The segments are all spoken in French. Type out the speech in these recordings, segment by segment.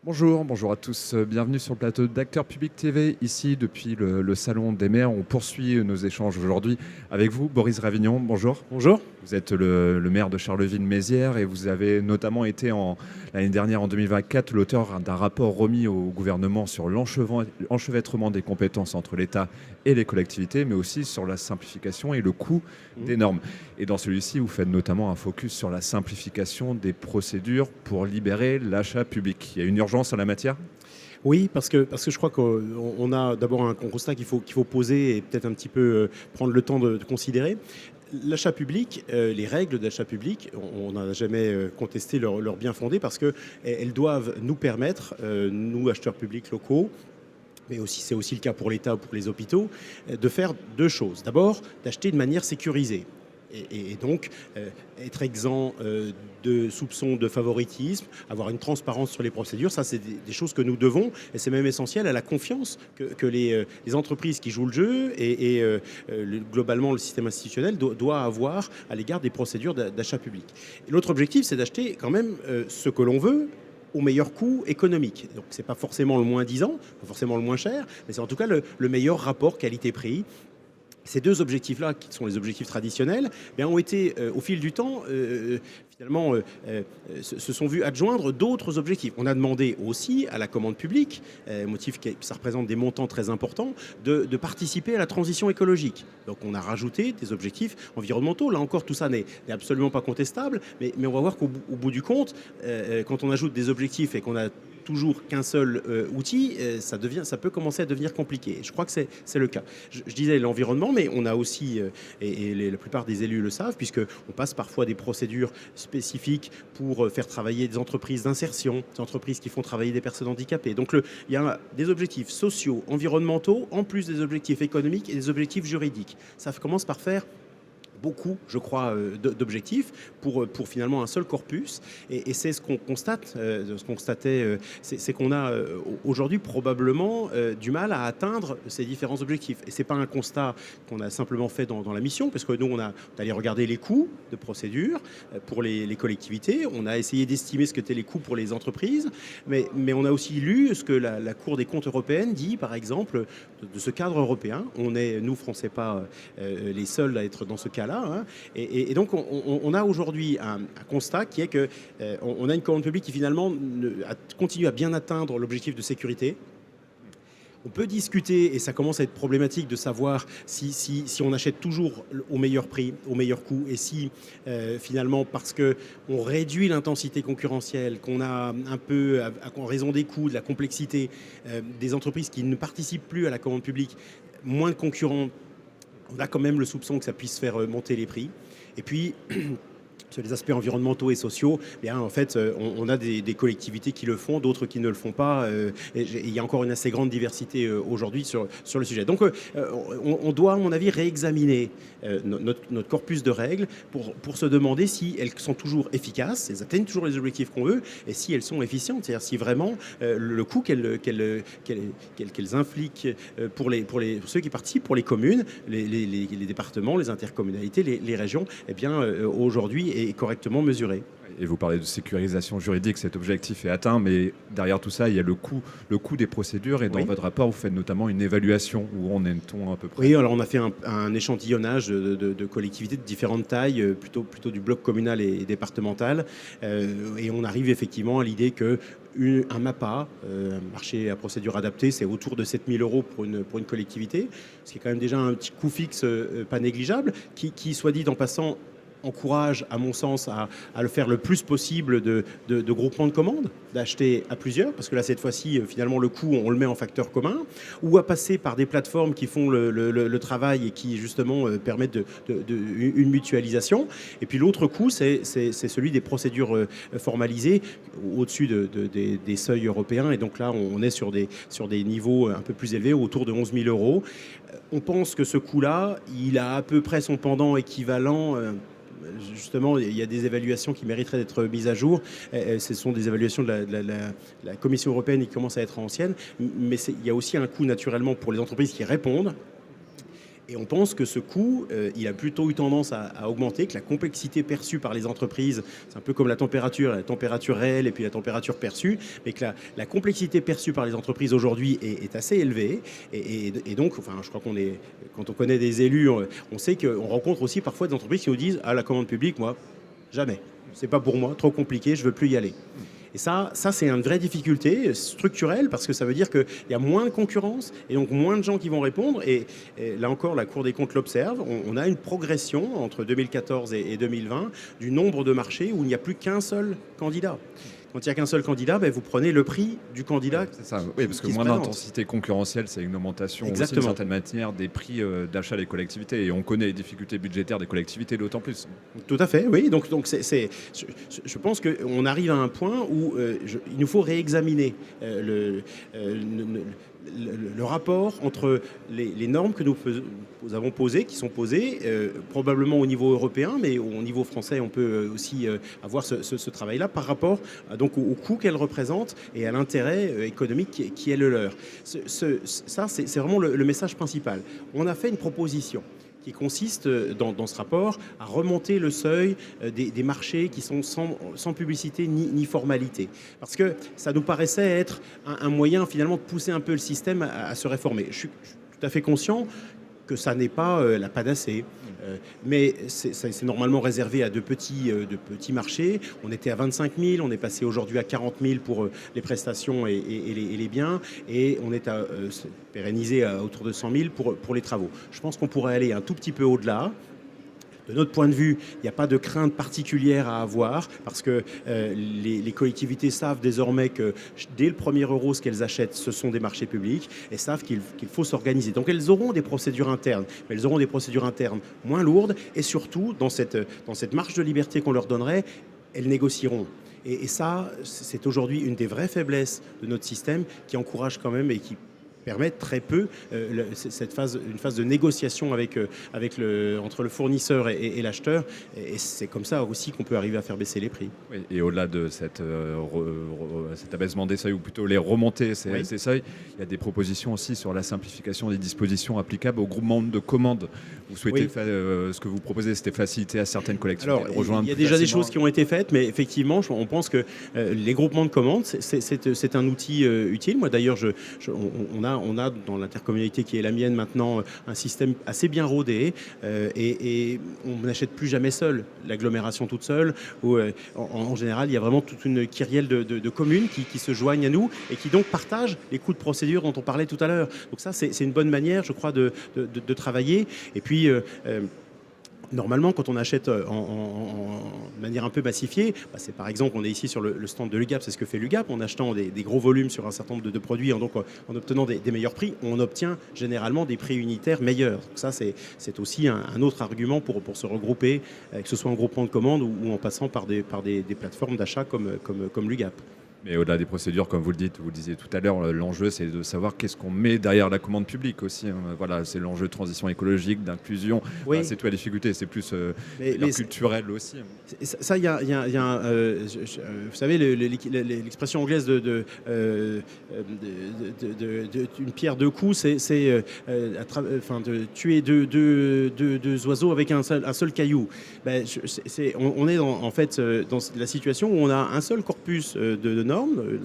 Bonjour à tous. Bienvenue sur le plateau d'Acteurs Public TV. Ici, depuis le Salon des maires, on poursuit nos échanges aujourd'hui avec vous, Boris Ravignon. Bonjour. Bonjour. Vous êtes le maire de Charleville-Mézières et vous avez notamment été l'année dernière, en 2024, l'auteur d'un rapport remis au gouvernement sur l'enchevêtrement des compétences entre l'État et les collectivités, mais aussi sur la simplification et le coût des normes. Et dans celui-ci, vous faites notamment un focus sur la simplification des procédures pour libérer l'achat public. Il y a une urgence en la matière ? Oui, parce que je crois qu'on a d'abord un constat qu'il faut poser et peut-être un petit peu prendre le temps de considérer. L'achat public, les règles d'achat public, on n'a jamais contesté leur bien fondé parce qu'elles doivent nous permettre, nous acheteurs publics locaux, mais aussi c'est aussi le cas pour l'État ou pour les hôpitaux, de faire deux choses. D'abord, d'acheter de manière sécurisée. Et donc, être exempt de soupçons de favoritisme, avoir une transparence sur les procédures, ça c'est des choses que nous devons, et c'est même essentiel à la confiance que les entreprises qui jouent le jeu et globalement le système institutionnel doit avoir à l'égard des procédures d'achat public. Et l'autre objectif, c'est d'acheter quand même ce que l'on veut au meilleur coût économique. Donc c'est pas forcément le moins disant, pas forcément le moins cher, mais c'est en tout cas le meilleur rapport qualité-prix. Ces deux objectifs-là, qui sont les objectifs traditionnels, ont été, au fil du temps, finalement, se sont vus adjoindre d'autres objectifs. On a demandé aussi à la commande publique, motif que ça représente des montants très importants, de participer à la transition écologique. Donc on a rajouté des objectifs environnementaux. Là encore, tout ça n'est absolument pas contestable, mais on va voir qu'au bout du compte, quand on ajoute des objectifs et qu'on a toujours qu'un seul outil, ça peut commencer à devenir compliqué. Je crois que c'est le cas. Je disais l'environnement, mais on a aussi, la plupart des élus le savent, puisqu'on passe parfois des procédures spécifiques pour faire travailler des entreprises d'insertion, des entreprises qui font travailler des personnes handicapées. Donc il y a des objectifs sociaux, environnementaux, en plus des objectifs économiques et des objectifs juridiques. Ça commence par faire beaucoup, je crois, d'objectifs pour finalement un seul corpus. Et c'est ce qu'on constate, c'est qu'on a aujourd'hui probablement du mal à atteindre ces différents objectifs. Et c'est pas un constat qu'on a simplement fait dans la mission, parce que nous, on a allé regarder les coûts de procédure pour les collectivités, on a essayé d'estimer ce qu'étaient les coûts pour les entreprises, mais on a aussi lu ce que la Cour des comptes européenne dit, par exemple, de ce cadre européen. On est, nous, Français, pas les seuls à être dans ce cas-là. Et donc, on a aujourd'hui un constat qui est qu'on a une commande publique qui finalement continue à bien atteindre l'objectif de sécurité. On peut discuter, et ça commence à être problématique, de savoir si on achète toujours au meilleur prix, au meilleur coût, et si finalement, parce qu'on réduit l'intensité concurrentielle, qu'on a un peu, en raison des coûts, de la complexité, des entreprises qui ne participent plus à la commande publique, moins de concurrents, on a quand même le soupçon que ça puisse faire monter les prix. Et puis, sur les aspects environnementaux et sociaux, en fait, on a des collectivités qui le font, d'autres qui ne le font pas. Et il y a encore une assez grande diversité aujourd'hui sur le sujet. Donc, on doit, à mon avis, réexaminer notre corpus de règles pour se demander si elles sont toujours efficaces, elles atteignent toujours les objectifs qu'on veut, et si elles sont efficientes, c'est-à-dire si vraiment le coût qu'elles infliquent pour ceux qui participent, pour les communes, les départements, les intercommunalités, les régions, aujourd'hui est correctement mesuré. Et vous parlez de sécurisation juridique, cet objectif est atteint, mais derrière tout ça, il y a le coût des procédures. Et dans votre rapport, vous faites notamment une évaluation où on est-on à peu près. Oui, alors on a fait un échantillonnage de collectivités de différentes tailles, plutôt du bloc communal et départemental. Et on arrive effectivement à l'idée qu'un MAPA, un marché à procédure adaptée, c'est autour de 7 000 € pour une collectivité, ce qui est quand même déjà un petit coût fixe pas négligeable, qui soit dit en passant, encourage, à mon sens, à le faire le plus possible de groupements de commandes, d'acheter à plusieurs, parce que là, cette fois-ci, finalement, le coût, on le met en facteur commun, ou à passer par des plateformes qui font le travail et qui, justement, permettent une mutualisation. Et puis, l'autre coût, c'est celui des procédures formalisées au-dessus des seuils européens. Et donc là, on est sur des niveaux un peu plus élevés, autour de 11 000 €. On pense que ce coût-là, il a à peu près son pendant équivalent. Justement, il y a des évaluations qui mériteraient d'être mises à jour. Ce sont des évaluations de la Commission européenne qui commencent à être anciennes. Mais il y a aussi un coût naturellement pour les entreprises qui répondent. Et on pense que ce coût, il a plutôt eu tendance à augmenter, que la complexité perçue par les entreprises, c'est un peu comme la température réelle et puis la température perçue, mais que la complexité perçue par les entreprises aujourd'hui est assez élevée. Et donc, enfin, je crois quand on connaît des élus, on sait qu'on rencontre aussi parfois des entreprises qui nous disent: ah, la commande publique, moi, jamais. C'est pas pour moi, trop compliqué, je veux plus y aller. Et ça c'est une vraie difficulté structurelle parce que ça veut dire qu'il y a moins de concurrence et donc moins de gens qui vont répondre. Et là encore, la Cour des comptes l'observe. On a une progression entre 2014 et 2020 du nombre de marchés où il n'y a plus qu'un seul candidat. Quand il n'y a qu'un seul candidat, vous prenez le prix du candidat. C'est ça, oui, parce que moins d'intensité concurrentielle, c'est une augmentation aussi d'une certaine manière des prix d'achat des collectivités. Et on connaît les difficultés budgétaires des collectivités d'autant plus. Tout à fait, oui. Donc je pense qu'on arrive à un point où il nous faut réexaminer le rapport entre les normes que nous avons posées, qui sont posées probablement au niveau européen, mais au niveau français, on peut aussi avoir ce travail-là par rapport donc au coût qu'elles représentent et à l'intérêt économique qui est le leur. Ça, c'est vraiment le message principal. On a fait une proposition qui consiste dans ce rapport à remonter le seuil des marchés qui sont sans publicité ni formalité. Parce que ça nous paraissait être un moyen finalement de pousser un peu le système à se réformer. Je suis tout à fait conscient que ça n'est pas la panacée. Mais c'est normalement réservé à de petits marchés. On était à 25 000, on est passé aujourd'hui à 40 000 pour les prestations et les biens, et on est pérennisé à autour de 100 000 pour les travaux. Je pense qu'on pourrait aller un tout petit peu au-delà. De notre point de vue, il n'y a pas de crainte particulière à avoir parce que les collectivités savent désormais que dès le premier euro, ce qu'elles achètent, ce sont des marchés publics et savent qu'il faut s'organiser. Donc elles auront des procédures internes, mais elles auront des procédures internes moins lourdes et surtout, dans cette marge de liberté qu'on leur donnerait, elles négocieront. Et ça, c'est aujourd'hui une des vraies faiblesses de notre système qui encourage quand même et qui permettent très peu une phase de négociation entre le fournisseur et l'acheteur. Et c'est comme ça aussi qu'on peut arriver à faire baisser les prix. Oui, et au-delà de cet abaissement des seuils, ou plutôt les remontées ces seuils, il y a des propositions aussi sur la simplification des dispositions applicables au groupement de commandes. Vous souhaitez ce que vous proposez, c'était faciliter à certaines collectivités de rejoindre. Il y a déjà des choses qui ont été faites, mais effectivement, on pense que les groupements de commandes, c'est un outil utile. Moi, d'ailleurs, on a dans l'intercommunalité qui est la mienne maintenant un système assez bien rodé et on n'achète plus jamais seul, l'agglomération toute seule, où en général il y a vraiment toute une kyrielle de communes qui se joignent à nous et qui donc partagent les coûts de procédure dont on parlait tout à l'heure. Donc ça, c'est une bonne manière, je crois, de travailler. Et puis normalement, quand on achète en manière un peu massifiée, c'est par exemple, on est ici sur le stand de l'UGAP, c'est ce que fait l'UGAP, en achetant des gros volumes sur un certain nombre de produits, donc en obtenant des meilleurs prix, on obtient généralement des prix unitaires meilleurs. Donc ça, c'est aussi un autre argument pour se regrouper, que ce soit en groupement de commandes ou en passant par des plateformes d'achat comme l'UGAP. Mais au-delà des procédures, comme vous le disiez tout à l'heure, l'enjeu c'est de savoir qu'est-ce qu'on met derrière la commande publique aussi. Voilà, c'est l'enjeu de transition écologique, d'inclusion. Oui. C'est toute la difficulté, c'est plus culturel aussi. Ça, il y a vous savez, l'expression anglaise de une pierre deux coups, c'est de tuer deux oiseaux avec un seul caillou. On est en fait dans la situation où on a un seul corpus de normes,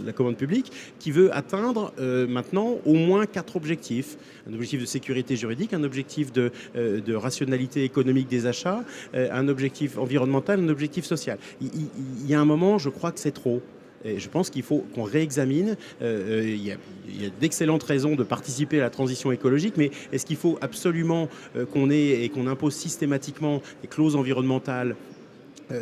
la commande publique, qui veut atteindre maintenant au moins 4 objectifs. Un objectif de sécurité juridique, un objectif de rationalité économique des achats, un objectif environnemental, un objectif social. Il y a un moment, je crois que c'est trop. Et je pense qu'il faut qu'on réexamine. Il y a d'excellentes raisons de participer à la transition écologique, mais est-ce qu'il faut absolument qu'on impose systématiquement des clauses environnementales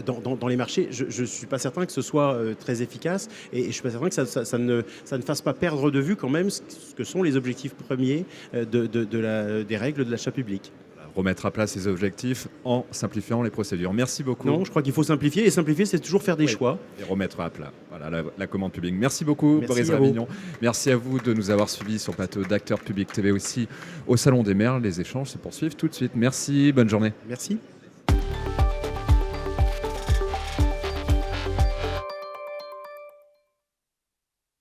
dans les marchés? Je ne suis pas certain que ce soit très efficace et je ne suis pas certain que ça ne fasse pas perdre de vue quand même ce que sont les objectifs premiers des règles de l'achat public. Remettre à plat ces objectifs en simplifiant les procédures. Merci beaucoup. Non, je crois qu'il faut simplifier et simplifier, c'est toujours faire des choix. Et remettre à plat la commande publique. Merci beaucoup, Boris Ravignon. Merci à vous de nous avoir suivis sur le plateau d'Acteurs Publics TV aussi au Salon des maires. Les échanges se poursuivent tout de suite. Merci, bonne journée. Merci.